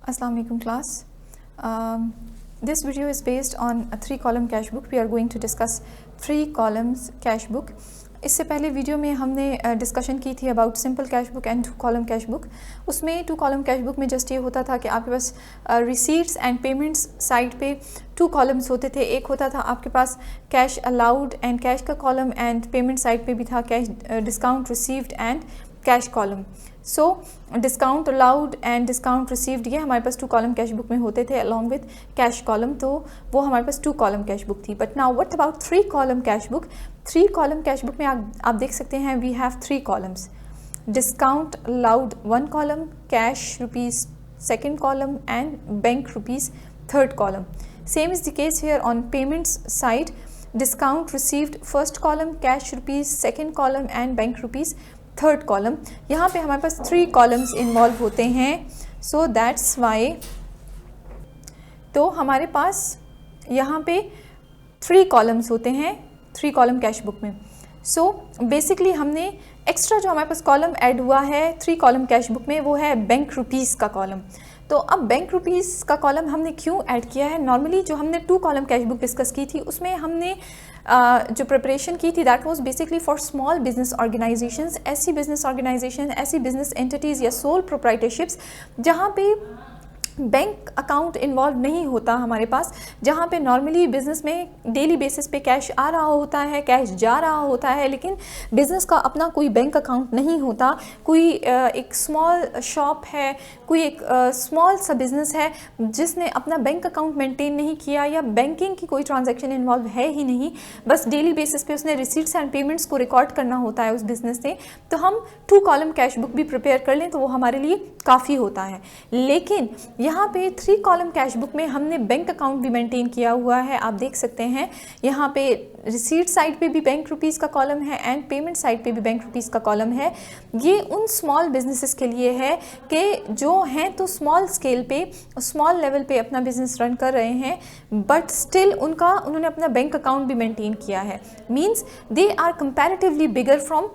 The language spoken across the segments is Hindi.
Assalamu alaikum class. This video is based on a 3-column cash book. We are going to discuss 3 columns cash book. इससे पहले वीडियो में हमने डिस्कशन की थी about simple cash book and 2-column cash book. उसमें 2-column कैश बुक में जस्ट ये होता था कि आपके पास रिसीट्स एंड पेमेंट्स साइड पे 2 कॉलम्स होते थे. एक होता था आपके पास कैश अलाउड एंड कैश का कॉलम, एंड पेमेंट साइड पे भी था cash discount received and cash column. So discount allowed and discount received ये हमारे पास 2-column कैश बुक में होते थे अलॉन्ग विद कैश कॉलम. तो वो हमारे पास 2-column कैश बुक थी. But now what about 3-column cash book. 3-column cash book में आप देख सकते हैं we have 3 columns. Discount allowed 1 column, cash rupees 2nd column and bank rupees 3rd column. Same is the case here on payments side. Discount received 1st column, cash rupees 2nd column and bank rupees 3rd column. यहाँ पे हमारे पास 3 columns इन्वॉल्व होते हैं. So that's why तो हमारे पास यहाँ पे 3 columns होते हैं 3-column कैश बुक में. So बेसिकली हमने एक्स्ट्रा जो हमारे पास कॉलम ऐड हुआ है 3-column कैश बुक में वो है बैंक रुपीज़ का कॉलम. तो अब बैंक रुपीज़ का कॉलम हमने क्यों ऐड किया है. नॉर्मली जो हमने 2-column कैश बुक डिस्कस की थी उसमें हमने जो प्रिपरेशन की थी that was basically for small business organisations. ऐसी बिजनेस ऑर्गेनाइजेशन, ऐसी बिजनेस एंटिटीज़ या सोल प्रोप्राइटरशिप्स जहाँ पे बैंक अकाउंट इन्वॉल्व नहीं होता हमारे पास, जहाँ पे नॉर्मली बिज़नेस में डेली बेसिस पे कैश आ रहा होता है, कैश जा रहा होता है, लेकिन बिज़नेस का अपना कोई बैंक अकाउंट नहीं होता. कोई एक स्मॉल शॉप है, कोई एक स्मॉल सा बिज़नेस है जिसने अपना बैंक अकाउंट मेंटेन नहीं किया या बैंकिंग की कोई ट्रांजैक्शन इन्वॉल्व है ही नहीं, बस डेली बेसिस पे उसने रिसीट्स एंड पेमेंट्स को रिकॉर्ड करना होता है उस बिज़नेस से. तो हम 2-column कैश बुक भी प्रिपेयर कर लें तो वो हमारे लिए काफ़ी होता है. लेकिन यहाँ पे 3-column कैश बुक में हमने बैंक अकाउंट भी मेंटेन किया हुआ है. आप देख सकते हैं यहाँ पे रिसीट साइड पे भी बैंक रुपीज़ का कॉलम है एंड पेमेंट साइड पे भी बैंक रुपीज़ का कॉलम है. ये उन स्मॉल बिजनेसेस के लिए है कि जो हैं तो स्मॉल स्केल पे, स्मॉल लेवल पे अपना बिजनेस रन कर रहे हैं, बट स्टिल उन्होंने अपना बैंक अकाउंट भी मेंटेन किया है. Means they are comparatively bigger from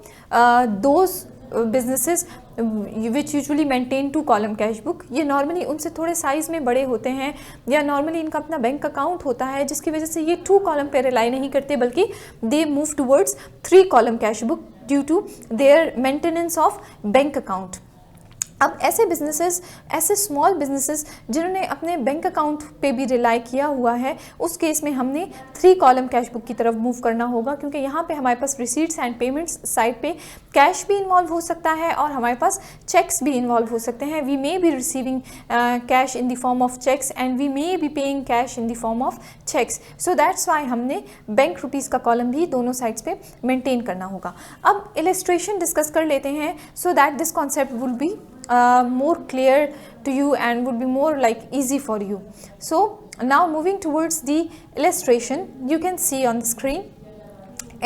those businesses which usually maintain 2-column cash book. ये नॉर्मली उनसे थोड़े साइज़ में बड़े होते हैं या नॉर्मली इनका अपना बैंक अकाउंट होता है, जिसकी वजह से ये 2-column पे रिलाई नहीं करते बल्कि they move towards 3-column cash book due to their maintenance of bank account. अब ऐसे बिजनेसेस, ऐसे स्मॉल बिजनेसेस जिन्होंने अपने बैंक अकाउंट पे भी रिलाई किया हुआ है, उस केस में हमने 3-column कैश बुक की तरफ मूव करना होगा, क्योंकि यहाँ पे हमारे पास रिसीट्स एंड पेमेंट्स साइड पे कैश भी इन्वॉल्व हो सकता है और हमारे पास चेक्स भी इन्वॉल्व हो सकते हैं. We may be receiving cash in the form of cheques and we may be paying cash in the form of cheques. So that's why हमने बैंक रुपीज़ का कॉलम भी दोनों साइड्स पे मेंटेन करना होगा. अब इलस्ट्रेशन डिस्कस कर लेते हैं so that this concept will be more clear to you and would be more like easy for you. So now moving towards the illustration, you can see on the screen,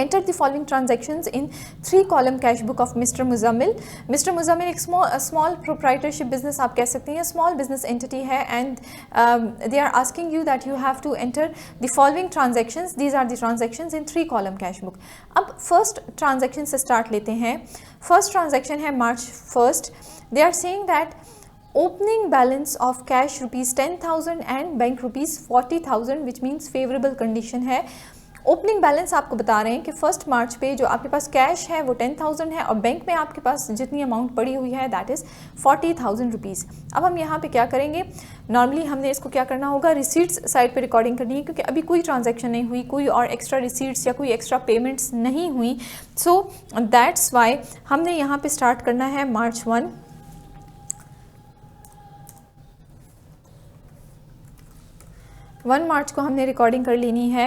enter the following transactions in 3-column cash book of Mr. Muzammil. Mr. Muzammil एक small proprietorship business आप कह सकते हैं, small business entity है, and they are asking you that you have to enter the following transactions. These are the transactions in 3-column cash book. अब first transaction से start लेते हैं. First transaction है March 1st. They are saying that opening balance of cash rupees 10,000 and bank rupees 40,000, which means favorable condition है. ओपनिंग बैलेंस आपको बता रहे हैं कि 1 मार्च पे जो आपके पास कैश है वो 10,000 है और बैंक में आपके पास जितनी अमाउंट पड़ी हुई है दैट इज़ 40,000 रुपीज़. अब हम यहाँ पे क्या करेंगे, नॉर्मली हमने इसको क्या करना होगा, रिसीट्स साइड पे रिकॉर्डिंग करनी है, क्योंकि अभी कोई ट्रांजैक्शन नहीं हुई, कोई और एक्स्ट्रा रिसीट्स या कोई एक्स्ट्रा पेमेंट्स नहीं हुई. सो दैट्स वाई हमने यहाँ पे स्टार्ट करना है March 1. मार्च को हमने रिकॉर्डिंग कर लेनी है.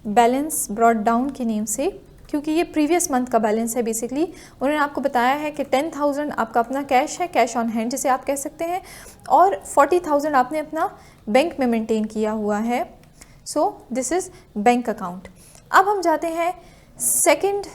बैलेंस ब्रॉट डाउन के नेम से, क्योंकि ये प्रीवियस मंथ का बैलेंस है. बेसिकली उन्होंने आपको बताया है कि 10,000 आपका अपना कैश है, कैश ऑन हैंड जिसे आप कह सकते हैं, और 40,000 आपने अपना बैंक में मेंटेन किया हुआ है. So this is bank account. अब हम जाते हैं सेकंड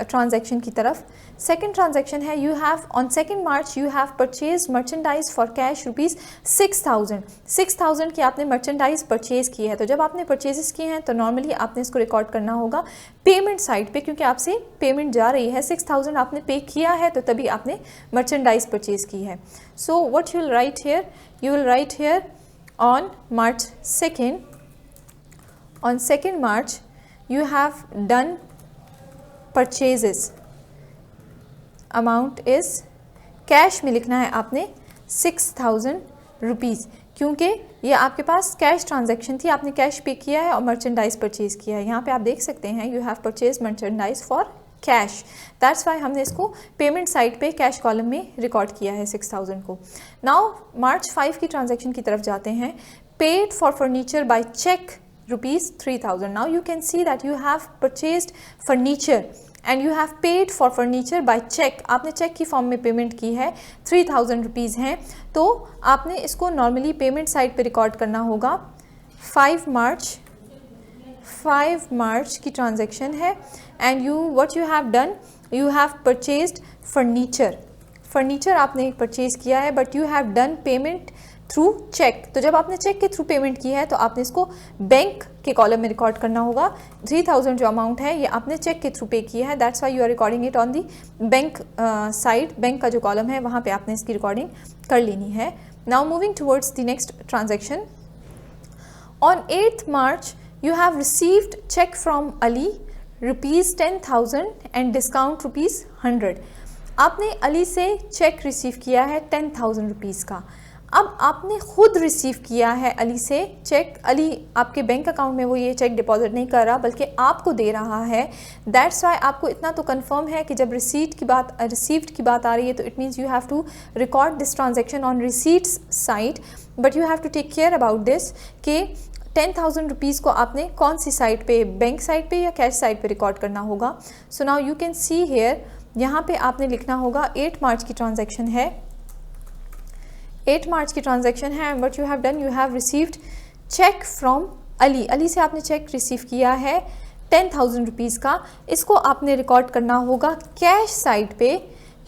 ट्रांजैक्शन की तरफ। सेकंड ट्रांजैक्शन है, you have on 2 March you have purchase merchandise for cash ₹6000। 6000 की आपने मर्चेंडाइज परचेज की है। तो जब आपने परचेजेस किए हैं तो नॉर्मली आपने इसको रिकॉर्ड करना होगा पेमेंट साइड पे, क्योंकि आपसे पेमेंट जा रही है। 6000 आपने पे किया है तो तभी आपने मर्चेंडाइज परचेज की है। So what you will write here, you will write here on March 2nd, on 2nd March you have done purchases, amount is, cash में लिखना है आपने 6000 रुपीज़, क्योंकि ये आपके पास कैश ट्रांजैक्शन थी, आपने कैश पे किया है और मर्चेंडाइज परचेज किया है। यहाँ पे आप देख सकते हैं you have purchase merchandise for cash, that's why हमने इसको पेमेंट साइड पे कैश कॉलम में रिकॉर्ड किया है 6000 को। नाउ March 5 की ट्रांजैक्शन की तरफ जाते हैं। Paid for furniture by cheque ₹3000। Now you can see that you have purchased furniture and you have paid for furniture by check। आपने चेक की फॉर्म में पेमेंट की है, 3000 रुपीज़ हैं। तो आपने इसको नॉर्मली पेमेंट साइड पे रिकॉर्ड करना होगा। 5 मार्च की ट्रांजैक्शन है and what you have done, you have purchased furniture आपने परचेज किया है, but you have done payment through cheque. तो जब आपने चेक के थ्रू पेमेंट की है तो आपने इसको बैंक के कॉलम में रिकॉर्ड करना होगा। 3000 जो अमाउंट है ये आपने चेक के थ्रू पे किया है, that's why you are recording it on the bank side. Bank का जो कॉलम है वहाँ पे आपने इसकी रिकॉर्डिंग कर लेनी है। Now moving towards the next transaction. On 8th March you have received check from Ali ₹10,000 and discount ₹100। आपने अली से चेक रिसीव किया है 10,000 रुपीज़ का। अब आपने खुद रिसीव किया है अली से चेक, अली आपके बैंक अकाउंट में वो ये चेक डिपॉजिट नहीं कर रहा बल्कि आपको दे रहा है। दैट्स वाई आपको इतना तो कंफर्म है कि जब रिसीव्ड की बात आ रही है तो it means you have to record this transaction on receipts side, but you have to take care about this कि 10,000 रुपीज़ को आपने कौन सी साइड पे, बैंक साइड पे या कैश साइड पे रिकॉर्ड करना होगा। So now you can see here, यहाँ पे आपने लिखना होगा 8 मार्च की ट्रांजैक्शन है, 8 मार्च की ट्रांजैक्शन है। And what you have done, you have received cheque from Ali, Ali से आपने चेक रिसीव किया है 10,000 रुपीज़ का। इसको आपने रिकॉर्ड करना होगा कैश साइड पे,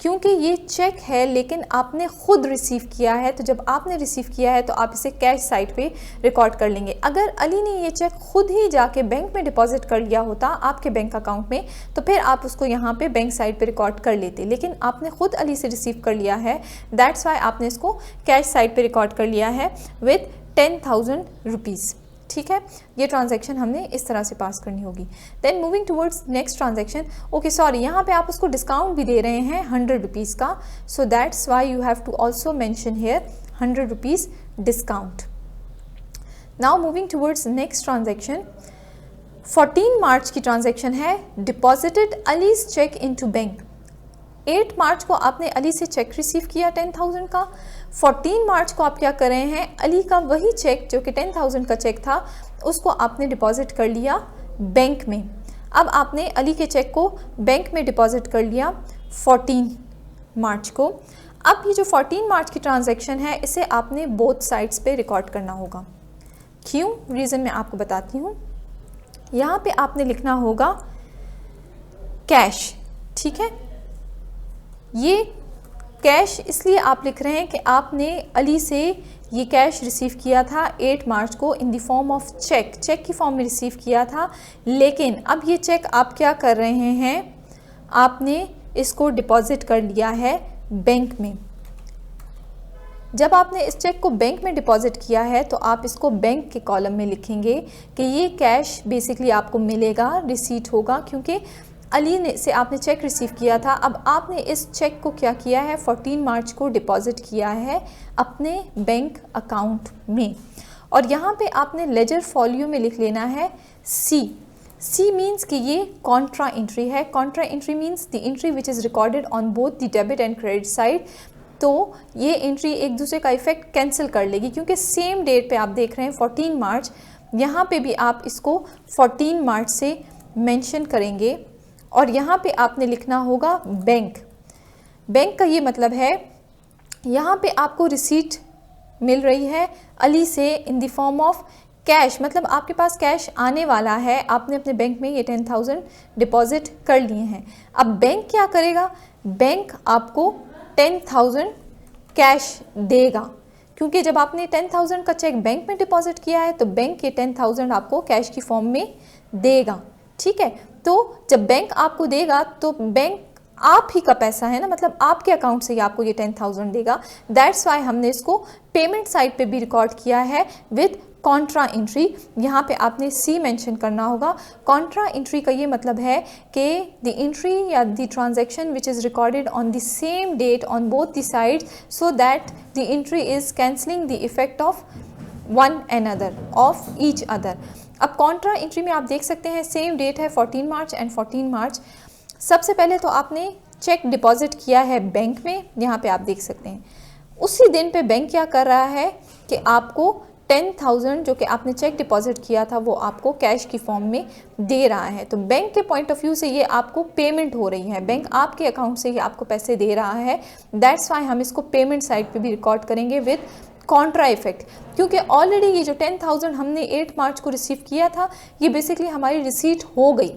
क्योंकि ये चेक है लेकिन आपने खुद रिसीव किया है। तो जब आपने रिसीव किया है तो आप इसे कैश साइड पे रिकॉर्ड कर लेंगे। अगर अली ने ये चेक खुद ही जाके बैंक में डिपॉजिट कर लिया होता आपके बैंक अकाउंट में तो फिर आप उसको यहाँ पे बैंक साइड पे रिकॉर्ड कर लेते, लेकिन आपने खुद अली से रिसीव कर लिया है, दैट्स वाई आपने इसको कैश साइड पे रिकॉर्ड कर लिया है विथ 10,000 रुपीज़। ठीक है, ये ट्रांजैक्शन हमने इस तरह से पास करनी होगी। Then moving towards next transaction. Okay sorry, यहाँ पे आप उसको डिस्काउंट भी दे रहे हैं 100 रुपीज़ का, so that's why you have to also mention here 100 rupees discount. Now moving towards next transaction. 14 March की ट्रांजैक्शन है, deposited Ali's cheque into bank. 8 March को आपने अली से चेक रिसीव किया 10,000 का। 14 मार्च को आप क्या कर रहे हैं, अली का वही चेक जो कि 10,000 का चेक था उसको आपने डिपॉजिट कर लिया बैंक में। अब आपने अली के चेक को बैंक में डिपॉजिट कर लिया 14 मार्च को। अब ये जो 14 मार्च की ट्रांजैक्शन है इसे आपने बोथ साइड्स पे रिकॉर्ड करना होगा। क्यों, रीज़न मैं आपको बताती हूँ। यहाँ पे आपने लिखना होगा कैश, ठीक है। ये कैश इसलिए आप लिख रहे हैं कि आपने अली से ये कैश रिसीव किया था 8 मार्च को in the form of cheque, cheque की फॉर्म में रिसीव किया था, लेकिन अब ये चेक आप क्या कर रहे हैं, आपने इसको डिपॉजिट कर लिया है बैंक में। जब आपने इस चेक को बैंक में डिपॉजिट किया है तो आप इसको बैंक के कॉलम में लिखेंगे कि ये कैश बेसिकली आपको मिलेगा, रिसीट होगा, क्योंकि अली ने से आपने चेक रिसीव किया था। अब आपने इस चेक को क्या किया है, 14 मार्च को डिपॉजिट किया है अपने बैंक अकाउंट में। और यहाँ पे आपने लेजर फॉलियो में लिख लेना है सी मीन्स कि ये कॉन्ट्रा एंट्री है। Contra entry means the entry which is recorded on both the debit and credit side. तो ये एंट्री एक दूसरे का इफेक्ट कैंसिल कर लेगी, क्योंकि सेम डेट पे आप देख रहे हैं 14 मार्च, यहाँ पे भी आप इसको 14 मार्च से मेंशन करेंगे और यहाँ पे आपने लिखना होगा बैंक। बैंक का ये मतलब है यहाँ पे आपको रिसीट मिल रही है अली से इन द फॉर्म ऑफ कैश मतलब आपके पास कैश आने वाला है, आपने अपने बैंक में ये 10,000 डिपॉजिट कर लिए हैं। अब बैंक क्या करेगा, बैंक आपको 10,000 कैश देगा, क्योंकि जब आपने 10,000 का चेक बैंक में डिपॉजिट किया है तो बैंक ये 10,000 आपको कैश की फॉर्म में देगा। ठीक है, तो जब बैंक आपको देगा तो बैंक आप ही का पैसा है ना, मतलब आपके अकाउंट से ही आपको ये 10,000 देगा। दैट्स वाई हमने इसको पेमेंट साइड पे भी रिकॉर्ड किया है विद कॉन्ट्रा एंट्री। यहाँ पे आपने सी मेंशन करना होगा। कॉन्ट्रा एंट्री का ये मतलब है कि द एंट्री या the transaction which is recorded on the same date on both the sides so that the entry is cancelling the effect of one another of each other. अब कॉन्ट्रा एंट्री में आप देख सकते हैं सेम डेट है 14 मार्च एंड 14 मार्च। सबसे पहले तो आपने चेक डिपॉजिट किया है बैंक में, यहाँ पे आप देख सकते हैं। उसी दिन पे बैंक क्या कर रहा है कि आपको 10,000 जो कि आपने चेक डिपॉजिट किया था वो आपको कैश की फॉर्म में दे रहा है। तो बैंक के पॉइंट ऑफ व्यू से ये आपको पेमेंट हो रही है, बैंक आपके अकाउंट से ही आपको पैसे दे रहा है। दैट्स वाई हम इसको पेमेंट साइड पे भी रिकॉर्ड करेंगे विद कॉन्ट्रा इफेक्ट, क्योंकि ऑलरेडी ये जो 10,000 हमने 8 मार्च को रिसीव किया था ये बेसिकली हमारी रिसीट हो गई।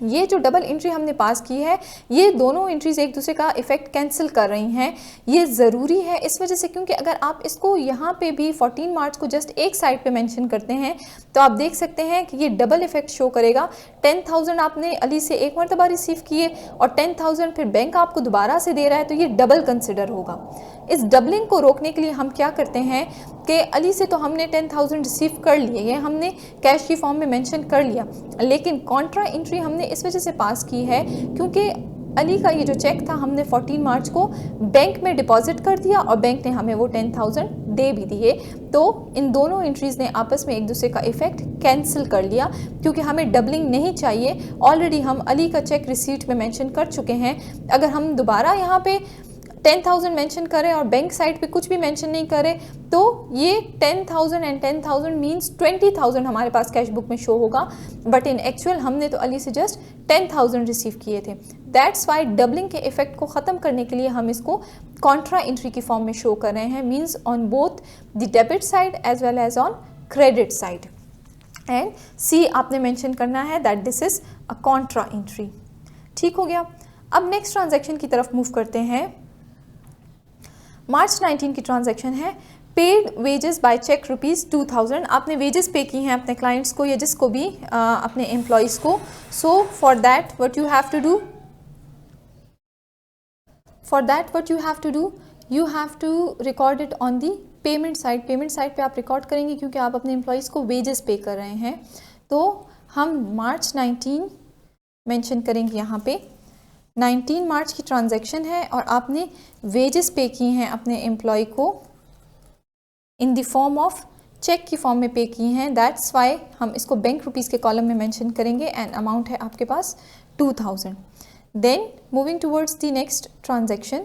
ये जो डबल एंट्री हमने पास की है ये दोनों एंट्रीज एक दूसरे का इफेक्ट कैंसिल कर रही हैं। ये ज़रूरी है इस वजह से क्योंकि अगर आप इसको यहाँ पे भी 14 मार्च को जस्ट एक साइड पे मेंशन करते हैं तो आप देख सकते हैं कि ये डबल इफेक्ट शो करेगा। 10,000 आपने अली से एक मरतबा रिसीव किए और 10,000 फिर बैंक आपको दोबारा से दे रहा है, तो ये डबल कंसिडर होगा। इस डबलिंग को रोकने के लिए हम क्या करते हैं कि अली से तो हमने 10,000 रिसीव कर लिए, ये हमने कैश की फॉर्म में मेंशन कर लिया, लेकिन कॉन्ट्रा एंट्री हमने इस वजह से पास की है क्योंकि अली का ये जो चेक था हमने 14 मार्च को बैंक में डिपॉजिट कर दिया और बैंक ने हमें वो 10,000 दे भी दिए। तो इन दोनों एंट्रीज ने आपस में एक दूसरे का इफेक्ट कैंसिल कर लिया क्योंकि हमें डबलिंग नहीं चाहिए। ऑलरेडी हम अली का चेक रिसीट में मेंशन कर चुके हैं। अगर हम दोबारा यहाँ पे 10,000 मेंशन करें और बैंक साइड पे कुछ भी मेंशन नहीं करें तो ये 10,000 एंड 10,000 मीन्स 20,000 हमारे पास कैश बुक में शो होगा, बट इन एक्चुअल हमने तो अली से जस्ट 10,000 रिसीव किए थे। दैट्स वाई डबलिंग के इफेक्ट को ख़त्म करने के लिए हम इसको कॉन्ट्रा एंट्री की फॉर्म में शो कर रहे हैं, means on both the debit side as well as on credit side. And see आपने मेंशन करना है that this is a contra entry. ठीक हो गया। अब नेक्स्ट ट्रांजैक्शन की तरफ मूव करते हैं। मार्च 19 की ट्रांजैक्शन है। Paid wages by cheque ₹2,000। आपने वेजेस पे की हैं अपने क्लाइंट्स को या जिसको भी अपने एम्प्लॉयज़ को। So for that what you have to do you have to record it on the payment side. Payment side पे आप रिकॉर्ड करेंगे क्योंकि आप अपने एम्प्लॉयज़ को वेजेस पे कर रहे हैं। तो हम मार्च 19 मेंशन करेंगे यहाँ पे। 19 मार्च की ट्रांजैक्शन है और आपने वेजेस पे की हैं अपने एम्प्लॉय को in the form of cheque की फॉर्म में पे की हैं। दैट्स वाई हम इसको बैंक रुपीज़ के कॉलम में मेंशन करेंगे एंड अमाउंट है आपके पास 2,000। Then moving towards the next transaction.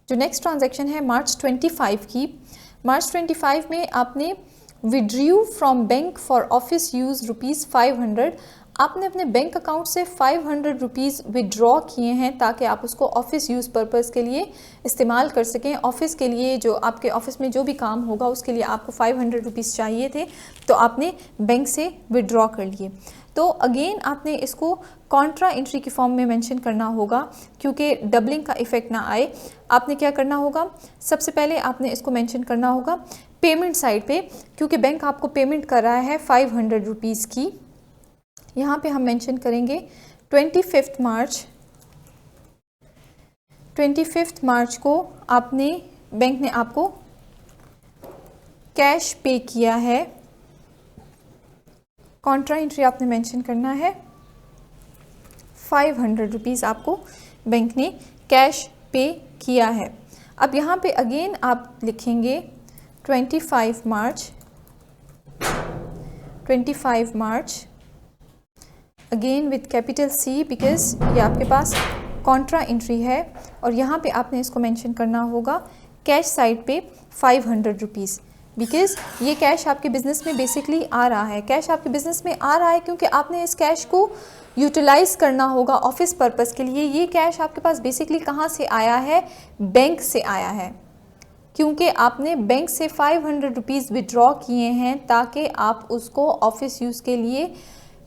जो नेक्स्ट ट्रांजैक्शन है मार्च 25 की। मार्च 25 में आपने withdrew from bank for office use ₹500। आपने अपने बैंक अकाउंट से 500 रुपीज़ विड्रॉ किए हैं ताकि आप उसको ऑफिस यूज़ पर्पज़ के लिए इस्तेमाल कर सकें। ऑफिस के लिए जो आपके ऑफिस में जो भी काम होगा उसके लिए आपको 500 रुपीज़ चाहिए थे, तो आपने बैंक से विड्रॉ कर लिए। तो अगेन आपने इसको कॉन्ट्रा एंट्री की फॉर्म में मेंशन करना होगा क्योंकि डबलिंग का इफ़ेक्ट ना आए। आपने क्या करना होगा, सबसे पहले आपने इसको मेंशन करना होगा पेमेंट साइड पे क्योंकि बैंक आपको पेमेंट कर रहा है 500 रुपीज़ की। यहाँ पे हम मेंशन करेंगे 25 मार्च को आपने बैंक ने आपको कैश पे किया है। कॉन्ट्रा एंट्री आपने मेंशन करना है 500 रुपीज़ आपको बैंक ने कैश पे किया है। अब यहाँ पे अगेन आप लिखेंगे 25 March again with capital C because ये आपके पास कॉन्ट्रा एंट्री है और यहाँ पे आपने इसको मेंशन करना होगा कैश साइड पे 500 रुपीज़ बिकॉज ये कैश आपके बिज़नेस में बेसिकली आ रहा है। कैश आपके बिज़नेस में आ रहा है क्योंकि आपने इस कैश को यूटिलाइज़ करना होगा ऑफिस पर्पज़ के लिए। ये कैश आपके पास बेसिकली कहाँ से आया है, बैंक से आया है। क्योंकि आपने बैंक से 500 रुपीज़ विड्रॉ किए हैं ताकि आप उसको ऑफिस यूज़ के लिए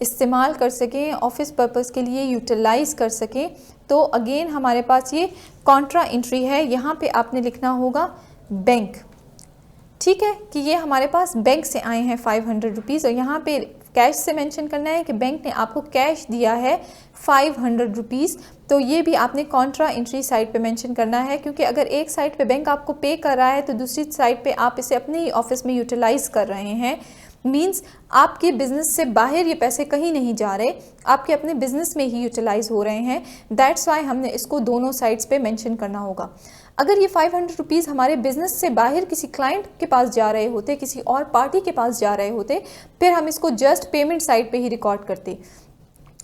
इस्तेमाल कर सकें, ऑफिस पर्पस के लिए यूटिलाइज़ कर सकें। तो अगेन हमारे पास ये कॉन्ट्रा एंट्री है, यहाँ पे आपने लिखना होगा बैंक। ठीक है कि ये हमारे पास बैंक से आए हैं 500 रुपीज़, और यहाँ पे कैश से मेंशन करना है कि बैंक ने आपको कैश दिया है 500 रुपीज़। तो ये भी आपने कॉन्ट्रा एंट्री साइड पे मेंशन करना है, क्योंकि अगर एक साइड पे बैंक आपको पे कर रहा है तो दूसरी साइड पे आप इसे अपने ही ऑफिस में यूटिलाइज़ कर रहे हैं। मींस आपके बिजनेस से बाहर ये पैसे कहीं नहीं जा रहे, आपके अपने बिजनेस में ही यूटिलाइज हो रहे हैं। दैट्स वाई हमने इसको दोनों साइड्स पे मेंशन करना होगा। अगर ये 500 रुपीज़ हमारे बिजनेस से बाहर किसी क्लाइंट के पास जा रहे होते, किसी और पार्टी के पास जा रहे होते, फिर हम इसको जस्ट पेमेंट साइड पे ही रिकॉर्ड करते।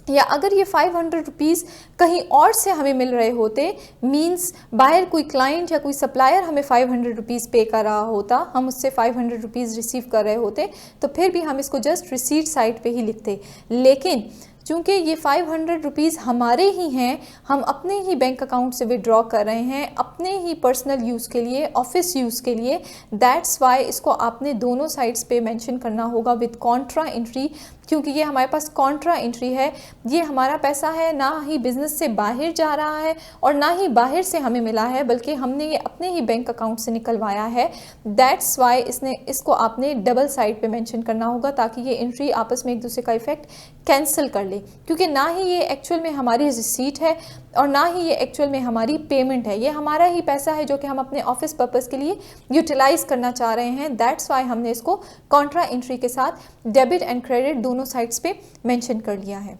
या अगर ये 500 रुपीज़ कहीं और से हमें मिल रहे होते, मींस बाहर कोई क्लाइंट या कोई सप्लायर हमें 500 रुपीज़ पे कर रहा होता, हम उससे 500 रुपीज़ रिसीव कर रहे होते, तो फिर भी हम इसको जस्ट रिसीट साइड पे ही लिखते। लेकिन चूँकि ये 500 रुपीज़ हमारे ही हैं, हम अपने ही बैंक अकाउंट से विड्रॉ कर रहे हैं अपने ही पर्सनल यूज़ के लिए, ऑफिस यूज़ के लिए, दैट्स वाई इसको आपने दोनों साइड्स पे मेंशन करना होगा विद कॉन्ट्रा एंट्री, क्योंकि ये हमारे पास कॉन्ट्रा एंट्री है। ये हमारा पैसा है, ना ही बिज़नेस से बाहर जा रहा है और ना ही बाहर से हमें मिला है, बल्कि हमने ये अपने ही बैंक अकाउंट से निकलवाया है। दैट्स वाई इसको आपने डबल साइड पे मेंशन करना होगा, ताकि ये एंट्री आपस में एक दूसरे का इफेक्ट कैंसिल कर ले, क्योंकि ना ही ये एक्चुअल में हमारी रिसीट है और ना ही ये एक्चुअल में हमारी पेमेंट है। ये हमारा ही पैसा है जो कि हम अपने ऑफिस पर्पस के लिए यूटिलाइज करना चाह रहे हैं। दैट्स वाई हमने इसको कॉन्ट्रा एंट्री के साथ डेबिट एंड क्रेडिट दोनों साइड्स पे मेंशन कर लिया है।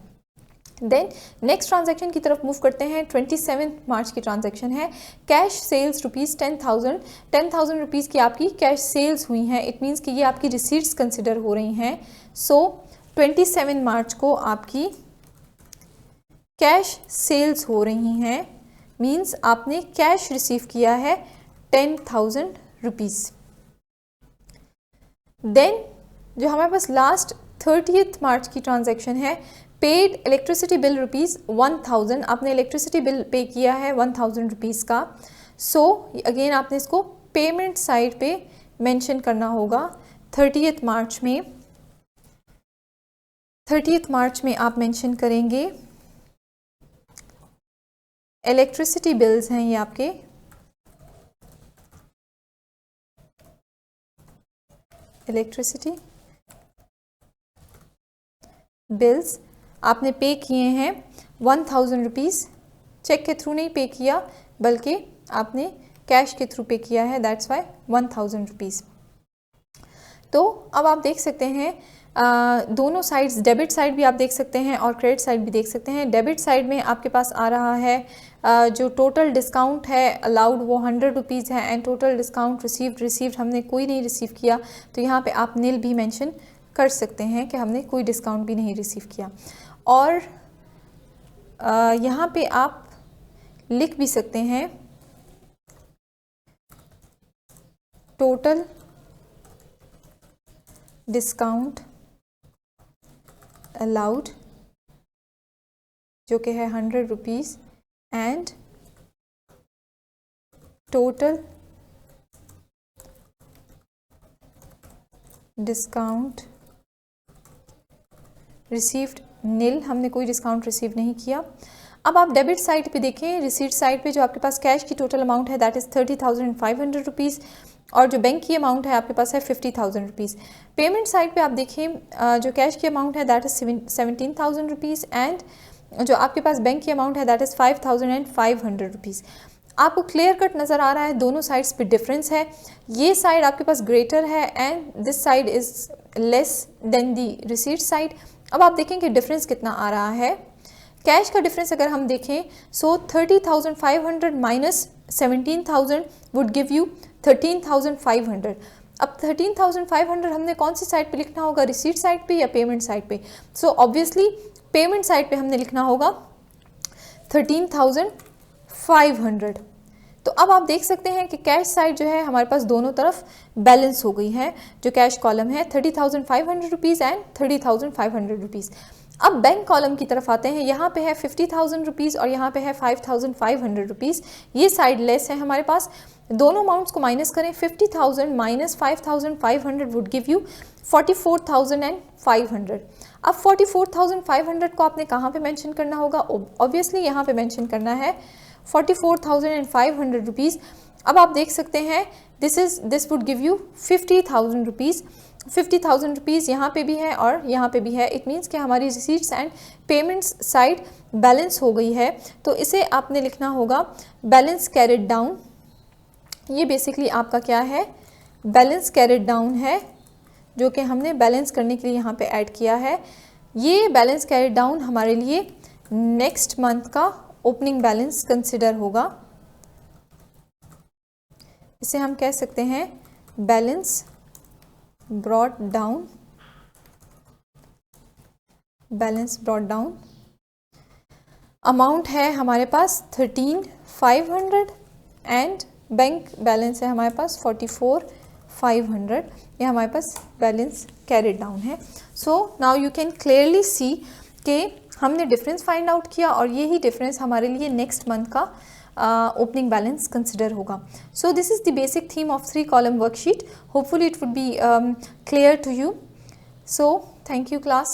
देन नेक्स्ट ट्रांजैक्शन की तरफ मूव करते हैं। 27 मार्च की ट्रांजैक्शन है। कैश सेल्स रुपीज़ 10,000 रुपीज़ की आपकी कैश सेल्स हुई हैं। इट मीन्स कि ये आपकी रिसीट्स कंसिडर हो रही हैं। सो 27 मार्च को आपकी कैश सेल्स हो रही हैं, मीन्स आपने कैश रिसीव किया है 10,000 रुपीज़। देन जो हमारे पास लास्ट 30 मार्च की ट्रांजैक्शन है, पेड इलेक्ट्रिसिटी बिल रुपीज़ 1000, आपने इलेक्ट्रिसिटी बिल पे किया है 1000 रुपीज़ का। सो अगेन आपने इसको पेमेंट साइड पे मेंशन करना होगा 30 मार्च में। 30 मार्च में आप मेंशन करेंगे इलेक्ट्रिसिटी बिल्स हैं ये आपके, इलेक्ट्रिसिटी बिल्स आपने पे किए हैं 1000 रुपीज़। चेक के थ्रू नहीं पे किया, बल्कि आपने कैश के थ्रू पे किया है, दैट्स वाई 1000 रुपीज़। तो अब आप देख सकते हैं दोनों साइड्स, डेबिट साइड भी आप देख सकते हैं और क्रेडिट साइड भी देख सकते हैं। डेबिट साइड में आपके पास आ रहा है जो टोटल डिस्काउंट है अलाउड वो 100 रुपीज़ है, एंड टोटल डिस्काउंट रिसीव्ड हमने कोई नहीं रिसीव किया, तो यहाँ पे आप नील भी मेंशन कर सकते हैं कि हमने कोई डिस्काउंट भी नहीं रिसीव किया। और यहाँ पे आप लिख भी सकते हैं टोटल डिस्काउंट अलाउड जो कि है 100 rupees, and total discount received nil, हमने कोई डिस्काउंट रिसीव नहीं किया। अब आप डेबिट साइड पे देखें, रिसीट साइड पे जो आपके पास कैश की टोटल अमाउंट है दैट इज़ 30,500 रुपीज़, और जो बैंक की अमाउंट है आपके पास है 50,000 रुपीज़। पेमेंट साइड पे आप देखें जो कैश की अमाउंट है दैट इज़ 17,000 रुपीज़, एंड जो आपके पास बैंक की अमाउंट है दैट इज़ 5,500 रुपीज़। आपको क्लियर कट नज़र आ रहा है दोनों साइड्स पे डिफरेंस है। ये साइड आपके पास ग्रेटर है and this side is less than the receipt side. अब आप देखें कि डिफरेंस कितना आ रहा है। कैश का डिफरेंस अगर हम देखें, सो 30,500 माइनस 17,000 वुड गिव यू 13,500। अब 13,500 हमने कौन सी साइड पे लिखना होगा, रिसीट साइड पे या पेमेंट साइड पे? सो ऑब्वियसली पेमेंट साइड पे हमने लिखना होगा 13,500। तो अब आप देख सकते हैं कि कैश साइड जो है हमारे पास दोनों तरफ बैलेंस हो गई है। जो कैश कॉलम है 30,500 रुपीज़ एंड 30,500 रुपीज़। अब बैंक कॉलम की तरफ आते हैं। यहाँ पे है 50,000 रुपीज़ और यहाँ पे है 5,500 रुपीज़। ये साइड लेस है हमारे पास। दोनों अमाउंट्स को माइनस करें, 50,000 माइनस 5,500 वुड गिव यू 44,500। अब 44,500 को आपने कहाँ पे मेंशन करना होगा? ऑब्वियसली यहाँ पे मेंशन करना है 44,500 रुपीज़। अब आप देख सकते हैं this would give you 50,000 rupees. 50,000 rupees यहाँ पे भी है और यहाँ पे भी है। इट मीन्स कि हमारी receipts and payments side balance हो गई है। तो इसे आपने लिखना होगा बैलेंस कैरिड डाउन। ये बेसिकली आपका क्या है? बैलेंस कैरिड डाउन है, जो कि हमने बैलेंस करने के लिए यहाँ पे ऐड किया है। ये बैलेंस कैरिड डाउन हमारे लिए नेक्स्ट मंथ का ओपनिंग बैलेंस कंसिडर होगा। इसे हम कह सकते हैं balance brought down, balance brought down. Amount है हमारे पास 13,500 एंड बैंक बैलेंस है हमारे पास 44,500। ये हमारे पास बैलेंस कैरिड डाउन है। सो now you can clearly see कि हमने डिफरेंस फाइंड आउट किया और यही डिफरेंस हमारे लिए नेक्स्ट मंथ का opening balance consider होगा. So this is the basic theme of 3 column worksheet. Hopefully it would be clear to you. So thank you class.